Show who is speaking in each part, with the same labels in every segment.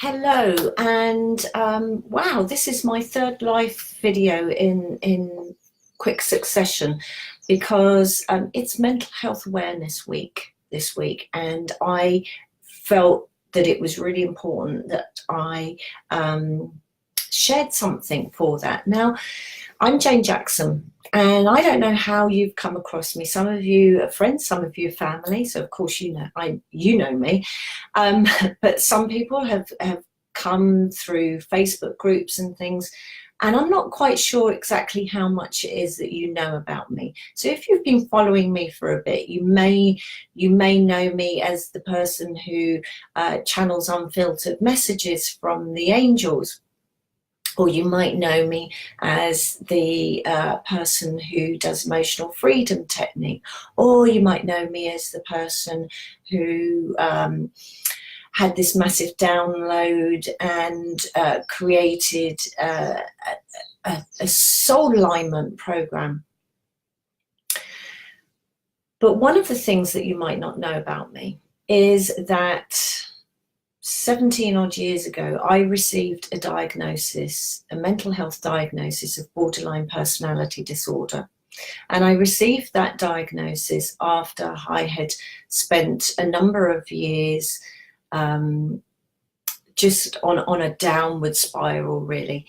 Speaker 1: Hello, and wow, this is my third live video in quick succession because it's Mental Health Awareness Week this week, and I felt that it was really important that I shared something for that. Now, I'm Jane Jackson, and I don't know how you've come across me. Some of you are friends, some of you are family, so of course you know me. But some people have come through Facebook groups and things, and I'm not quite sure exactly how much it is that you know about me. So if you've been following me for a bit, you may know me as the person who channels unfiltered messages from the angels. Or you might know me as the person who does emotional freedom technique, or you might know me as the person who had this massive download and created a soul alignment program. But one of the things that you might not know about me is that 17 odd years ago, I received a diagnosis, a mental health diagnosis of borderline personality disorder. And I received that diagnosis after I had spent a number of years just on a downward spiral, really.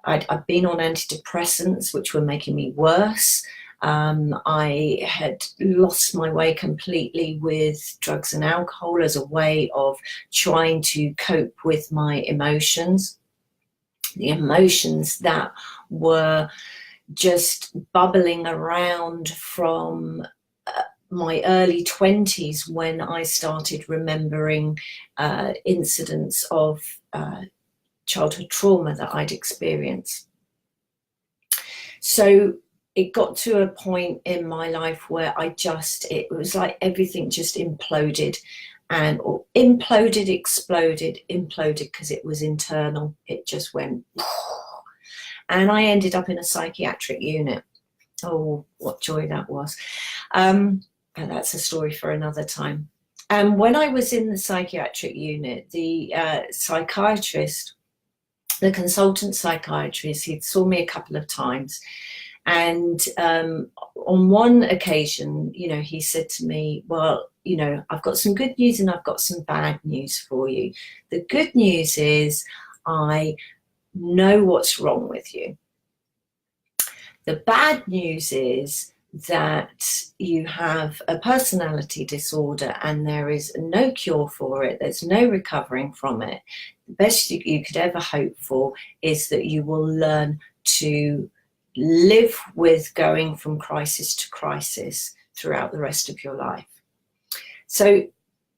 Speaker 1: I'd been on antidepressants, which were making me worse. I had lost my way completely with drugs and alcohol as a way of trying to cope with my emotions, the emotions that were just bubbling around from my early 20s when I started remembering incidents of childhood trauma that I'd experienced. So it got to a point in my life where it was like everything just imploded, or imploded, exploded, imploded, because it was internal. It just went, and I ended up in a psychiatric unit. Oh, what joy that was. And that's a story for another time. And when I was in the psychiatric unit, the psychiatrist, the consultant psychiatrist, he'd saw me a couple of times. And on one occasion, he said to me, well, I've got some good news and I've got some bad news for you. The good news is I know what's wrong with you. The bad news is that you have a personality disorder and there is no cure for it. There's no recovering from it. The best you could ever hope for is that you will learn to live with going from crisis to crisis throughout the rest of your life. So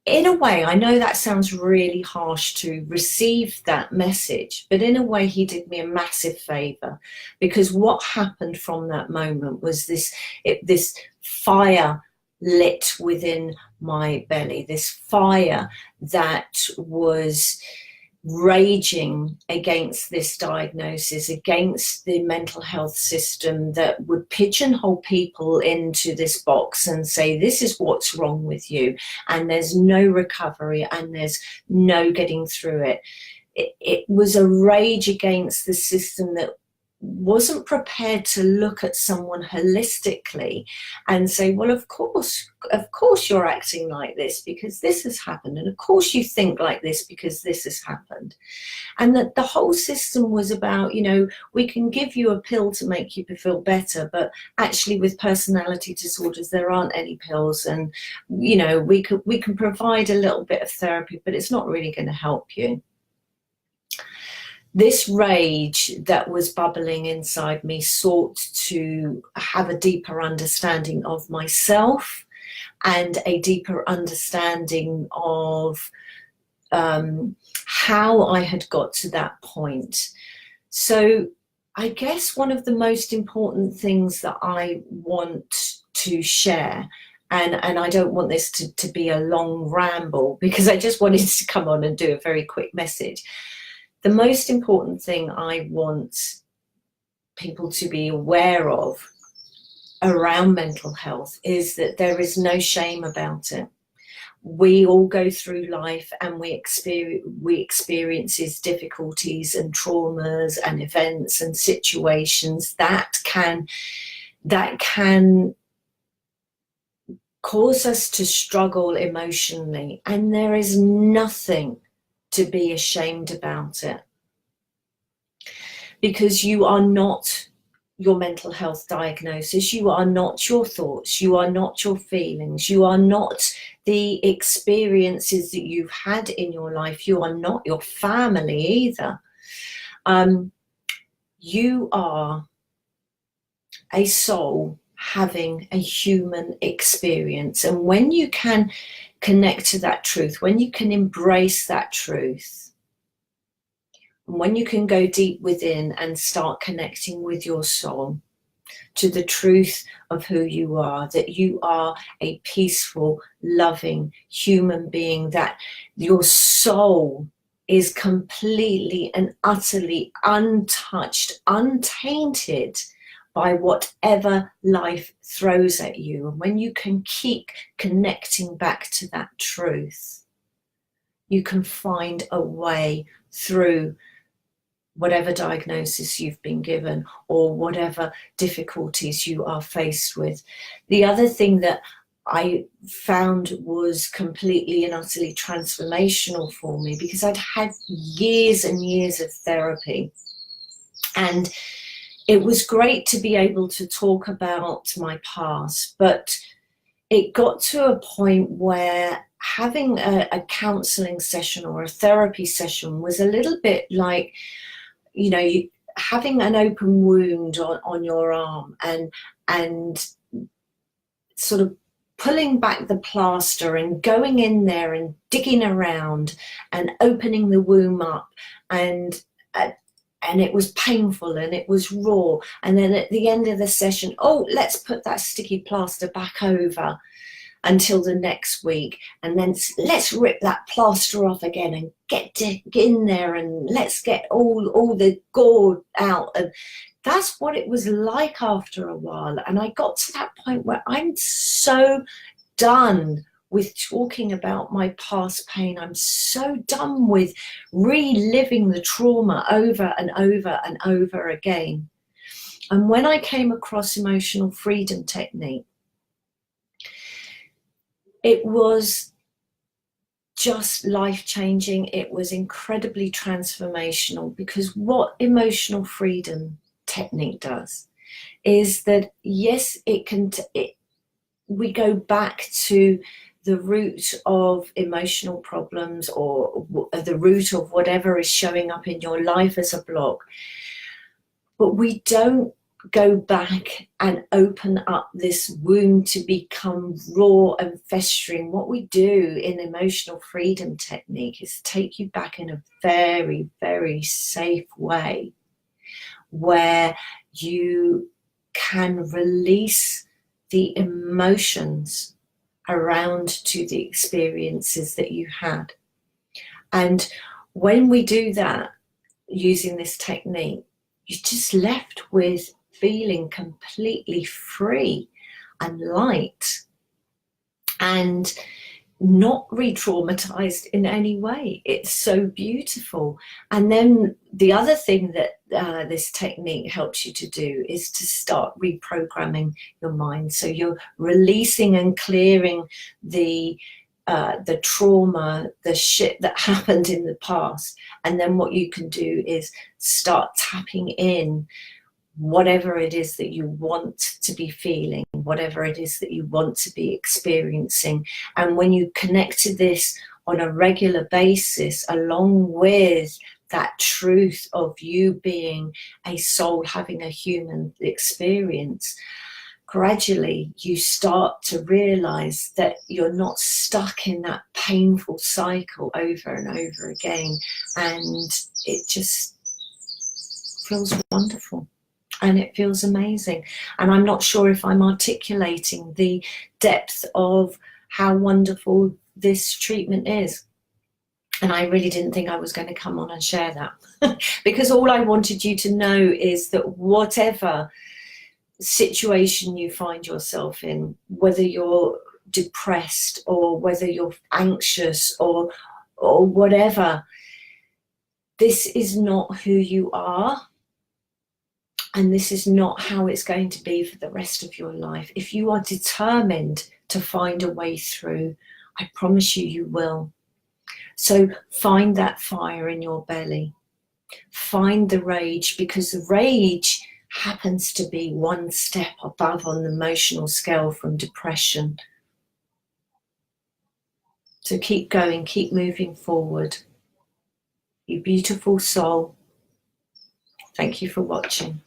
Speaker 1: in a way, I know that sounds really harsh to receive that message, but in a way he did me a massive favor, because what happened from that moment was this fire lit within my belly, this fire that was raging against this diagnosis, against the mental health system that would pigeonhole people into this box and say, this is what's wrong with you, and there's no recovery and there's no getting through it. It was a rage against the system that wasn't prepared to look at someone holistically and say, well, of course you're acting like this because this has happened, and of course you think like this because this has happened. And that the whole system was about, we can give you a pill to make you feel better, but actually with personality disorders there aren't any pills, and we can provide a little bit of therapy, but it's not really going to help you. This rage that was bubbling inside me sought to have a deeper understanding of myself and a deeper understanding of how I had got to that point. So I guess one of the most important things that I want to share, and I don't want this to be a long ramble, because I just wanted to come on and do a very quick message. The most important thing I want people to be aware of around mental health is that there is no shame about it. we all go through life and we experience difficulties and traumas and events and situations that can cause us to struggle emotionally, and there is nothing to be ashamed about it, because you are not your mental health diagnosis, you are not your thoughts, you are not your feelings, you are not the experiences that you've had in your life, you are not your family either. You are a soul having a human experience, and when you can connect to that truth, when you can embrace that truth, when you can go deep within and start connecting with your soul to the truth of who you are, that you are a peaceful, loving human being, that your soul is completely and utterly untouched, untainted by whatever life throws at you. And when you can keep connecting back to that truth, you can find a way through whatever diagnosis you've been given or whatever difficulties you are faced with. The other thing that I found was completely and utterly transformational for me, because I'd had years and years of therapy, and it was great to be able to talk about my past, but it got to a point where having a counseling session or a therapy session was a little bit like, you know, having an open wound on your arm and sort of pulling back the plaster and going in there and digging around and opening the wound up, and it was painful and it was raw, and then at the end of the session, oh, let's put that sticky plaster back over until the next week, and then let's rip that plaster off again and get in there and let's get all the gore out. And that's what it was like after a while. And I got to that point where I'm so done with talking about my past pain. I'm so done with reliving the trauma over and over and over again. And when I came across Emotional Freedom Technique, it was just life-changing. It was incredibly transformational, because what Emotional Freedom Technique does is that, yes, we go back to the root of emotional problems, or the root of whatever is showing up in your life as a block, but we don't go back and open up this wound to become raw and festering. What we do in Emotional Freedom Technique is take you back in a very, very safe way, where you can release the emotions around to the experiences that you had. And when we do that using this technique, you're just left with feeling completely free and light and not re-traumatized in any way. It's so beautiful. And then the other thing that this technique helps you to do is to start reprogramming your mind. So you're releasing and clearing the trauma, the shit that happened in the past. And then what you can do is start tapping in whatever it is that you want to be feeling, whatever it is that you want to be experiencing. And when you connect to this on a regular basis, along with that truth of you being a soul having a human experience, gradually you start to realize that you're not stuck in that painful cycle over and over again. And it just feels wonderful. And it feels amazing. And I'm not sure if I'm articulating the depth of how wonderful this treatment is. And I really didn't think I was going to come on and share that because all I wanted you to know is that whatever situation you find yourself in, whether you're depressed or whether you're anxious or whatever, this is not who you are, and this is not how it's going to be for the rest of your life. If you are determined to find a way through, I promise you, you will. So find that fire in your belly. Find the rage, because the rage happens to be one step above on the emotional scale from depression. So keep going, keep moving forward. You beautiful soul. Thank you for watching.